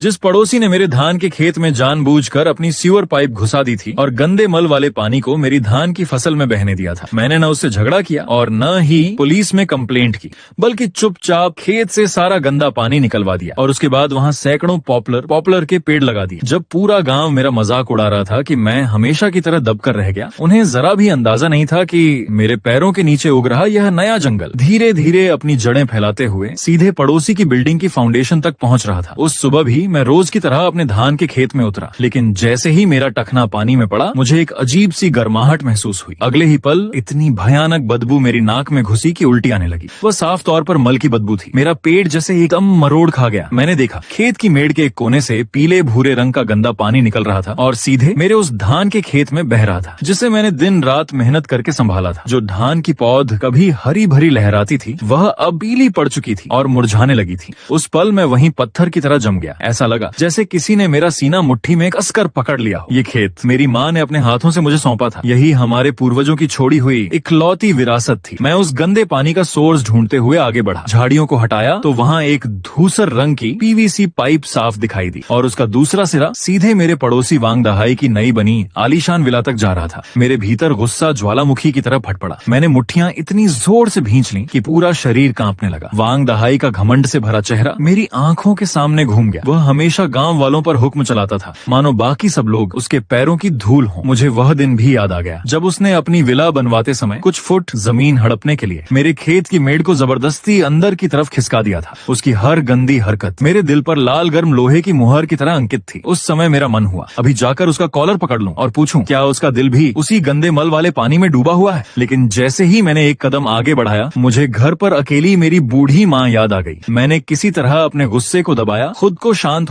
जिस पड़ोसी ने मेरे धान के खेत में जानबूझकर अपनी सीवर पाइप घुसा दी थी और गंदे मल वाले पानी को मेरी धान की फसल में बहने दिया था। मैंने न उससे झगड़ा किया और न ही पुलिस में कंप्लेंट की, बल्कि चुपचाप खेत से सारा गंदा पानी निकलवा दिया और उसके बाद वहाँ सैकड़ों पॉपुलर के पेड़ लगा दिए। जब पूरा गांव मेरा मजाक उड़ा रहा था कि मैं हमेशा की तरह दबकर रह गया, उन्हें जरा भी अंदाजा नहीं था कि मेरे पैरों के नीचे उग रहा यह नया जंगल धीरे धीरे अपनी जड़ें फैलाते हुए सीधे पड़ोसी की बिल्डिंग की फाउंडेशन तक पहुंच रहा था। उस सुबह भी मैं रोज की तरह अपने धान के खेत में उतरा, लेकिन जैसे ही मेरा टखना पानी में पड़ा मुझे एक अजीब सी गर्माहट महसूस हुई। अगले ही पल इतनी भयानक बदबू मेरी नाक में घुसी कि उल्टी आने लगी। वह साफ तौर पर मल की बदबू थी। मेरा पेट जैसे एकदम मरोड़ खा गया। मैंने देखा खेत की मेड़ के एक कोने से पीले भूरे रंग का गंदा पानी निकल रहा था और सीधे मेरे उस धान के खेत में बह रहा था जिसे मैंने दिन रात मेहनत करके संभाला था। जो धान की पौध कभी हरी भरी लहराती थी वह अब पीली पड़ चुकी थी और मुरझाने लगी थी। उस पल मैं वहीं पत्थर की तरह जम गया। ऐसा लगा जैसे किसी ने मेरा सीना मुट्ठी में कसकर पकड़ लिया हो। ये खेत मेरी माँ ने अपने हाथों से मुझे सौंपा था। यही हमारे पूर्वजों की छोड़ी हुई इकलौती विरासत थी। मैं उस गंदे पानी का सोर्स ढूंढते हुए आगे बढ़ा। झाड़ियों को हटाया तो वहाँ एक धूसर रंग की पीवीसी पाइप साफ दिखाई दी और उसका दूसरा सिरा सीधे मेरे पड़ोसी वांग दहाई की नई बनी आलीशान विला तक जा रहा था। मेरे भीतर गुस्सा ज्वालामुखी की तरह फट पड़ा। मैंने मुट्ठियां इतनी जोर से भींच ली कि पूरा शरीर कांपने लगा। वांग दहाई का घमंड से भरा चेहरा मेरी आंखों के सामने घूम गया। वह हमेशा गांव वालों पर हुक्म चलाता था, मानो बाकी सब लोग उसके पैरों की धूल हों। मुझे वह दिन भी याद आ गया जब उसने अपनी विला बनवाते समय कुछ फुट जमीन हड़पने के लिए मेरे खेत की मेड़ को जबरदस्ती अंदर की तरफ खिसका दिया था। उसकी हर गंदी हरकत मेरे दिल पर लाल गर्म लोहे की मुहर की तरह अंकित थी। उस समय मेरा मन हुआ अभी जाकर उसका कॉलर पकड़ लूं और पूछूं क्या उसका दिल भी उसी गंदे मल वाले पानी में डूबा हुआ है। लेकिन जैसे ही मैंने एक कदम आगे बढ़ाया मुझे घर पर अकेली मेरी बूढ़ी माँ याद आ गई। मैंने किसी तरह अपने गुस्से को दबाया, खुद को शांत